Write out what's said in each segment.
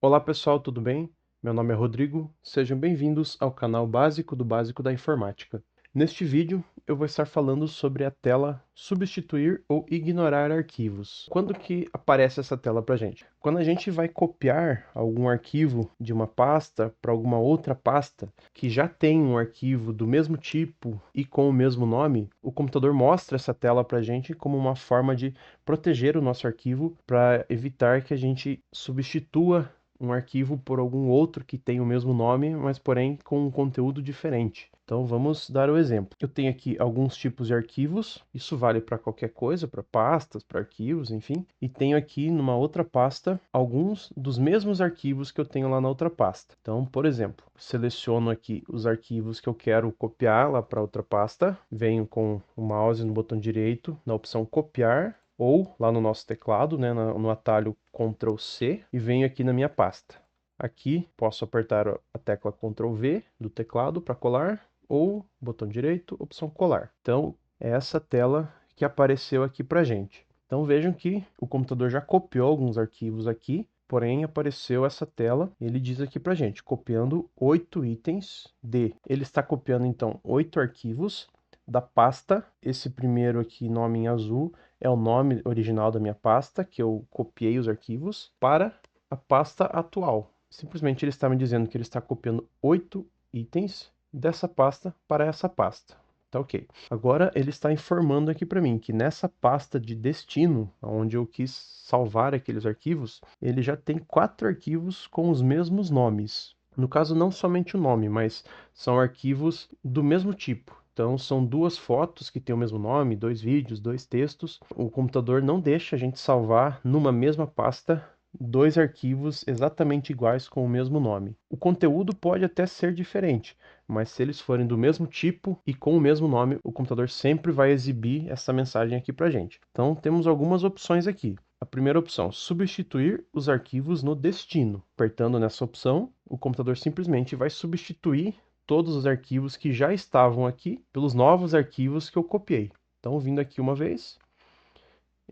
Olá pessoal, tudo bem? Meu nome é Rodrigo, sejam bem-vindos ao canal básico do Básico da Informática. Neste vídeo eu vou estar falando sobre a tela substituir ou ignorar arquivos. Quando que aparece essa tela pra gente? Quando a gente vai copiar algum arquivo de uma pasta para alguma outra pasta que já tem um arquivo do mesmo tipo e com o mesmo nome, o computador mostra essa tela pra gente como uma forma de proteger o nosso arquivo para evitar que a gente substitua um arquivo por algum outro que tem o mesmo nome, mas porém com um conteúdo diferente. Então vamos dar o exemplo. Eu tenho aqui alguns tipos de arquivos, isso vale para qualquer coisa, para pastas, para arquivos, enfim. E tenho aqui numa outra pasta alguns dos mesmos arquivos que eu tenho lá na outra pasta. Então, por exemplo, seleciono aqui os arquivos que eu quero copiar lá para outra pasta, venho com o mouse no botão direito, na opção copiar, ou lá no nosso teclado, né, no atalho Ctrl C, e venho aqui na minha pasta. Aqui posso apertar a tecla Ctrl V do teclado para colar, ou botão direito, opção colar. Então, é essa tela que apareceu aqui para gente. Então vejam que o computador já copiou alguns arquivos aqui, porém apareceu essa tela, ele diz aqui para gente, copiando 8 itens de. Ele está copiando então 8 arquivos da pasta. Esse primeiro aqui, nome em azul, é o nome original da minha pasta, que eu copiei os arquivos, para a pasta atual. Simplesmente ele está me dizendo que ele está copiando 8 itens dessa pasta para essa pasta. Tá ok. Agora ele está informando aqui para mim que nessa pasta de destino, onde eu quis salvar aqueles arquivos, ele já tem 4 arquivos com os mesmos nomes. No caso, não somente o nome, mas são arquivos do mesmo tipo. Então, são 2 fotos que têm o mesmo nome, 2 vídeos, 2 textos. O computador não deixa a gente salvar numa mesma pasta 2 arquivos exatamente iguais com o mesmo nome. O conteúdo pode até ser diferente, mas se eles forem do mesmo tipo e com o mesmo nome, o computador sempre vai exibir essa mensagem aqui pra gente. Então, temos algumas opções aqui. A primeira opção, substituir os arquivos no destino. Apertando nessa opção, o computador simplesmente vai substituir todos os arquivos que já estavam aqui pelos novos arquivos que eu copiei. Então, vindo aqui uma vez,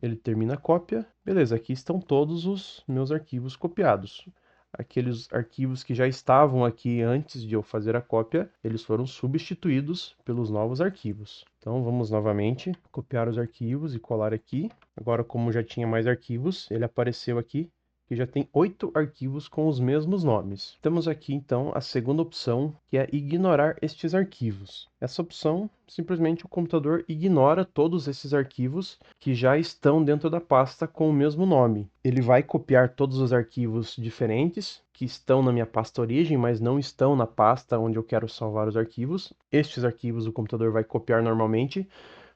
ele termina a cópia. Beleza, aqui estão todos os meus arquivos copiados. Aqueles arquivos que já estavam aqui antes de eu fazer a cópia, eles foram substituídos pelos novos arquivos. Então, vamos novamente copiar os arquivos e colar aqui. Agora, como já tinha mais arquivos, ele apareceu aqui que já tem 8 arquivos com os mesmos nomes. Temos aqui então a segunda opção, que é ignorar estes arquivos. Essa opção, simplesmente o computador ignora todos esses arquivos que já estão dentro da pasta com o mesmo nome. Ele vai copiar todos os arquivos diferentes que estão na minha pasta origem, mas não estão na pasta onde eu quero salvar os arquivos. Estes arquivos o computador vai copiar normalmente,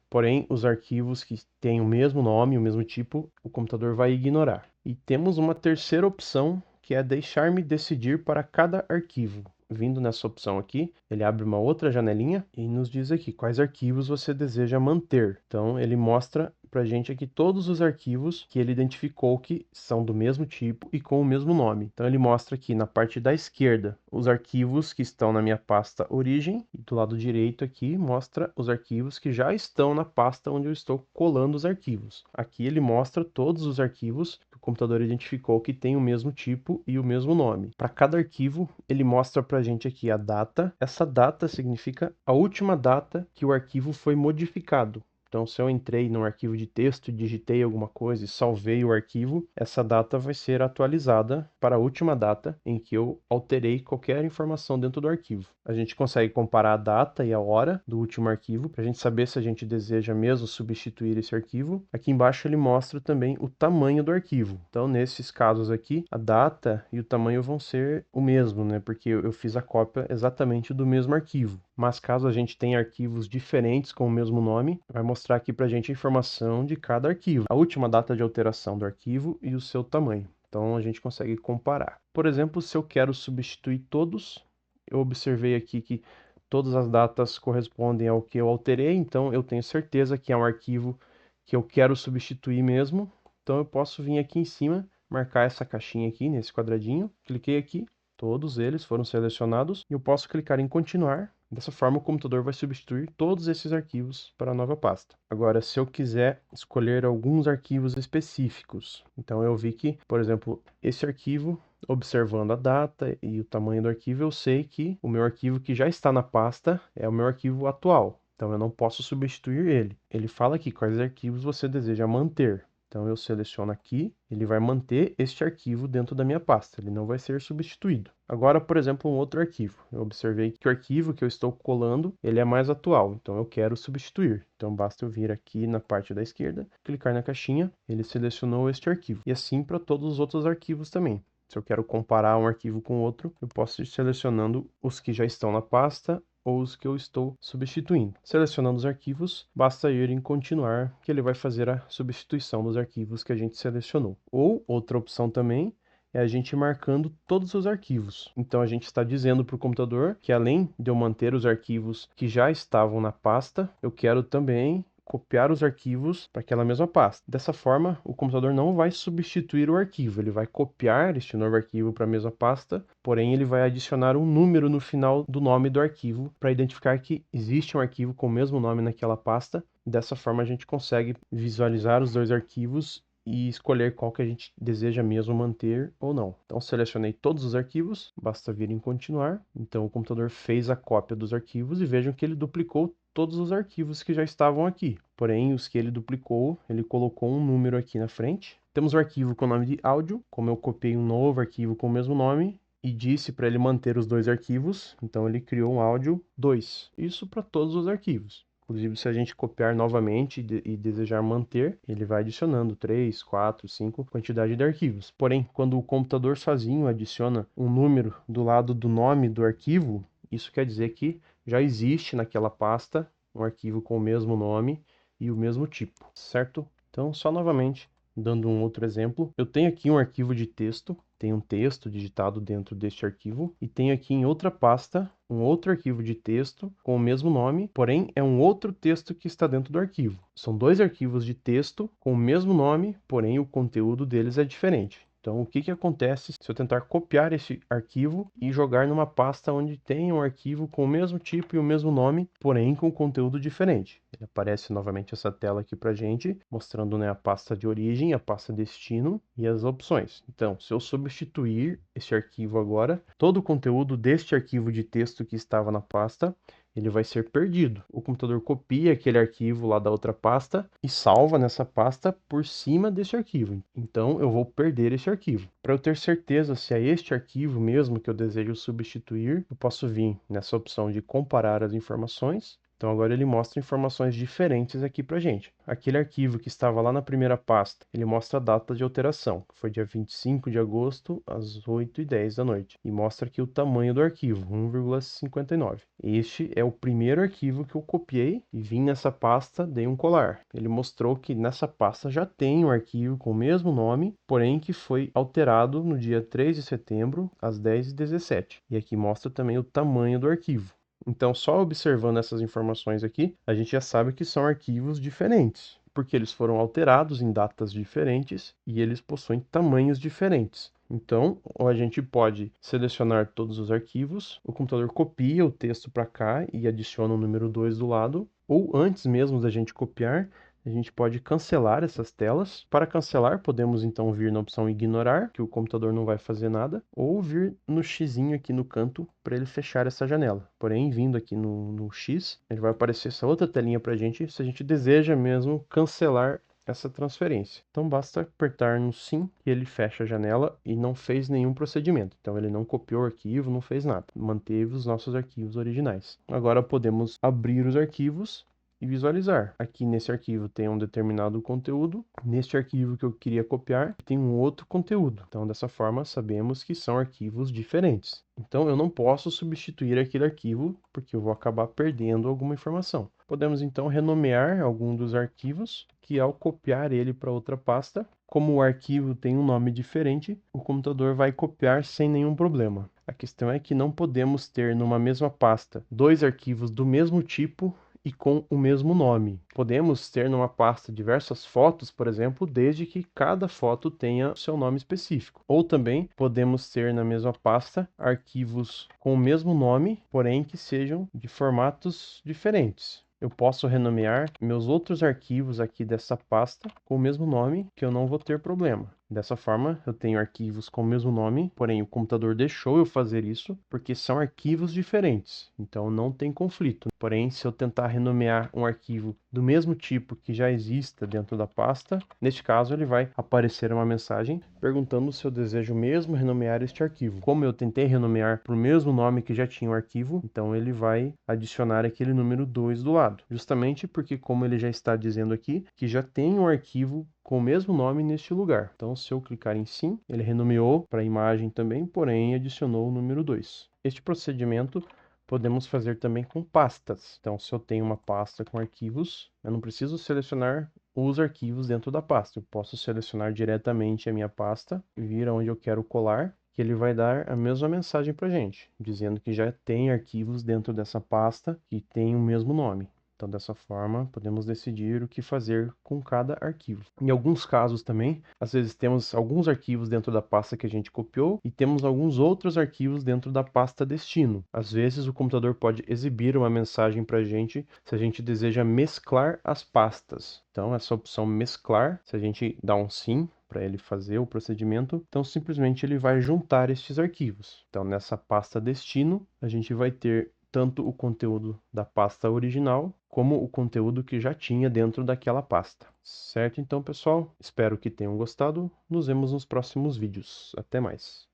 porém, os arquivos que têm o mesmo nome, o mesmo tipo, o computador vai ignorar. E temos uma terceira opção, que é deixar-me decidir para cada arquivo. Vindo nessa opção aqui, ele abre uma outra janelinha e nos diz aqui quais arquivos você deseja manter. Então, ele mostra pra gente aqui todos os arquivos que ele identificou que são do mesmo tipo e com o mesmo nome. Então ele mostra aqui na parte da esquerda os arquivos que estão na minha pasta origem e do lado direito aqui mostra os arquivos que já estão na pasta onde eu estou colando os arquivos. Aqui ele mostra todos os arquivos que o computador identificou que tem o mesmo tipo e o mesmo nome. Para cada arquivo, ele mostra pra gente aqui a data. Essa data significa a última data que o arquivo foi modificado. Então, se eu entrei num arquivo de texto, digitei alguma coisa e salvei o arquivo, essa data vai ser atualizada para a última data em que eu alterei qualquer informação dentro do arquivo. A gente consegue comparar a data e a hora do último arquivo para a gente saber se a gente deseja mesmo substituir esse arquivo. Aqui embaixo ele mostra também o tamanho do arquivo. Então, nesses casos aqui, a data e o tamanho vão ser o mesmo, né? Porque eu fiz a cópia exatamente do mesmo arquivo. Mas caso a gente tenha arquivos diferentes com o mesmo nome, vai mostrar aqui para a gente a informação de cada arquivo, a última data de alteração do arquivo e o seu tamanho. Então a gente consegue comparar. Por exemplo, se eu quero substituir todos, eu observei aqui que todas as datas correspondem ao que eu alterei, então eu tenho certeza que é um arquivo que eu quero substituir mesmo. Então eu posso vir aqui em cima, marcar essa caixinha aqui nesse quadradinho, cliquei aqui, todos eles foram selecionados e eu posso clicar em continuar Dessa forma, o computador vai substituir todos esses arquivos para a nova pasta. Agora, se eu quiser escolher alguns arquivos específicos, então eu vi que, por exemplo, esse arquivo, observando a data e o tamanho do arquivo, eu sei que o meu arquivo que já está na pasta é o meu arquivo atual. Então eu não posso substituir ele. Ele fala aqui quais arquivos você deseja manter. Então eu seleciono aqui, ele vai manter este arquivo dentro da minha pasta, ele não vai ser substituído. Agora, por exemplo, um outro arquivo. Eu observei que o arquivo que eu estou colando, ele é mais atual, então eu quero substituir. Então basta eu vir aqui na parte da esquerda, clicar na caixinha, ele selecionou este arquivo. E assim para todos os outros arquivos também. Se eu quero comparar um arquivo com outro, eu posso ir selecionando os que já estão na pasta ou os que eu estou substituindo. Selecionando os arquivos, basta ir em continuar, que ele vai fazer a substituição dos arquivos que a gente selecionou. Ou, outra opção também, é a gente marcando todos os arquivos. Então a gente está dizendo para o computador que além de eu manter os arquivos que já estavam na pasta, eu quero também copiar os arquivos para aquela mesma pasta. Dessa forma, o computador não vai substituir o arquivo, ele vai copiar este novo arquivo para a mesma pasta, porém ele vai adicionar um número no final do nome do arquivo para identificar que existe um arquivo com o mesmo nome naquela pasta. Dessa forma a gente consegue visualizar os dois arquivos e escolher qual que a gente deseja mesmo manter ou não. Então selecionei todos os arquivos, basta vir em continuar. Então o computador fez a cópia dos arquivos e vejam que ele duplicou todos os arquivos que já estavam aqui. Porém, os que ele duplicou, ele colocou um número aqui na frente. Temos o arquivo com o nome de áudio, como eu copiei um novo arquivo com o mesmo nome e disse para ele manter os dois arquivos, então ele criou um áudio 2. Isso para todos os arquivos. Inclusive, se a gente copiar novamente e desejar manter, ele vai adicionando 3, 4, 5, quantidade de arquivos. Porém, quando o computador sozinho adiciona um número do lado do nome do arquivo, isso quer dizer que já existe naquela pasta um arquivo com o mesmo nome e o mesmo tipo, certo? Então, só novamente, dando um outro exemplo, eu tenho aqui um arquivo de texto, tem um texto digitado dentro deste arquivo, e tenho aqui em outra pasta um outro arquivo de texto com o mesmo nome, porém é um outro texto que está dentro do arquivo. São dois arquivos de texto com o mesmo nome, porém o conteúdo deles é diferente. Então, o que acontece se eu tentar copiar esse arquivo e jogar numa pasta onde tem um arquivo com o mesmo tipo e o mesmo nome, porém com conteúdo diferente? Ele aparece novamente essa tela aqui pra gente, mostrando, né, a pasta de origem, a pasta destino e as opções. Então, se eu substituir esse arquivo agora, todo o conteúdo deste arquivo de texto que estava na pasta, ele vai ser perdido. O computador copia aquele arquivo lá da outra pasta e salva nessa pasta por cima desse arquivo. Então eu vou perder esse arquivo. Para eu ter certeza se é este arquivo mesmo que eu desejo substituir, eu posso vir nessa opção de comparar as informações. Então agora ele mostra informações diferentes aqui pra gente. Aquele arquivo que estava lá na primeira pasta, ele mostra a data de alteração, que foi dia 25 de agosto, às 8h10 da noite. E mostra aqui o tamanho do arquivo, 1,59. Este é o primeiro arquivo que eu copiei e vim nessa pasta, dei um colar. Ele mostrou que nessa pasta já tem um arquivo com o mesmo nome, porém que foi alterado no dia 3 de setembro, às 10h17. E aqui mostra também o tamanho do arquivo. Então, só observando essas informações aqui, a gente já sabe que são arquivos diferentes, porque eles foram alterados em datas diferentes e eles possuem tamanhos diferentes. Então, ou a gente pode selecionar todos os arquivos, o computador copia o texto para cá e adiciona o número 2 do lado, ou antes mesmo da gente copiar, a gente pode cancelar essas telas. Para cancelar, podemos então vir na opção ignorar, que o computador não vai fazer nada, ou vir no xizinho aqui no canto para ele fechar essa janela. Porém, vindo aqui no X, ele vai aparecer essa outra telinha para a gente, se a gente deseja mesmo cancelar essa transferência. Então basta apertar no sim e ele fecha a janela e não fez nenhum procedimento. Então ele não copiou o arquivo, não fez nada. Manteve os nossos arquivos originais. Agora podemos abrir os arquivos e visualizar. Aqui nesse arquivo tem um determinado conteúdo, neste arquivo que eu queria copiar tem um outro conteúdo. Então dessa forma sabemos que são arquivos diferentes. Então eu não posso substituir aquele arquivo porque eu vou acabar perdendo alguma informação. Podemos então renomear algum dos arquivos que ao copiar ele para outra pasta, como o arquivo tem um nome diferente, o computador vai copiar sem nenhum problema. A questão é que não podemos ter numa mesma pasta dois arquivos do mesmo tipo e com o mesmo nome. Podemos ter numa pasta diversas fotos, por exemplo, desde que cada foto tenha o seu nome específico. Ou também podemos ter na mesma pasta arquivos com o mesmo nome, porém que sejam de formatos diferentes. Eu posso renomear meus outros arquivos aqui dessa pasta com o mesmo nome, que eu não vou ter problema. Dessa forma, eu tenho arquivos com o mesmo nome, porém o computador deixou eu fazer isso porque são arquivos diferentes, então não tem conflito. Porém, se eu tentar renomear um arquivo do mesmo tipo que já exista dentro da pasta, neste caso ele vai aparecer uma mensagem perguntando se eu desejo mesmo renomear este arquivo. Como eu tentei renomear para o mesmo nome que já tinha o arquivo, então ele vai adicionar aquele número 2 do lado, justamente porque como ele já está dizendo aqui que já tem um arquivo com o mesmo nome neste lugar. Então, se eu clicar em sim, ele renomeou para a imagem também, porém adicionou o número 2. Este procedimento podemos fazer também com pastas. Então, se eu tenho uma pasta com arquivos, eu não preciso selecionar os arquivos dentro da pasta. Eu posso selecionar diretamente a minha pasta, vir aonde eu quero colar, que ele vai dar a mesma mensagem para a gente, dizendo que já tem arquivos dentro dessa pasta que tem o mesmo nome. Então, dessa forma, podemos decidir o que fazer com cada arquivo. Em alguns casos também, às vezes temos alguns arquivos dentro da pasta que a gente copiou e temos alguns outros arquivos dentro da pasta destino. Às vezes, o computador pode exibir uma mensagem para a gente se a gente deseja mesclar as pastas. Então, essa opção mesclar, se a gente dá um sim, para ele fazer o procedimento, então simplesmente ele vai juntar estes arquivos. Então, nessa pasta destino, a gente vai ter tanto o conteúdo da pasta original, como o conteúdo que já tinha dentro daquela pasta. Certo? Então, pessoal, espero que tenham gostado. Nos vemos nos próximos vídeos. Até mais.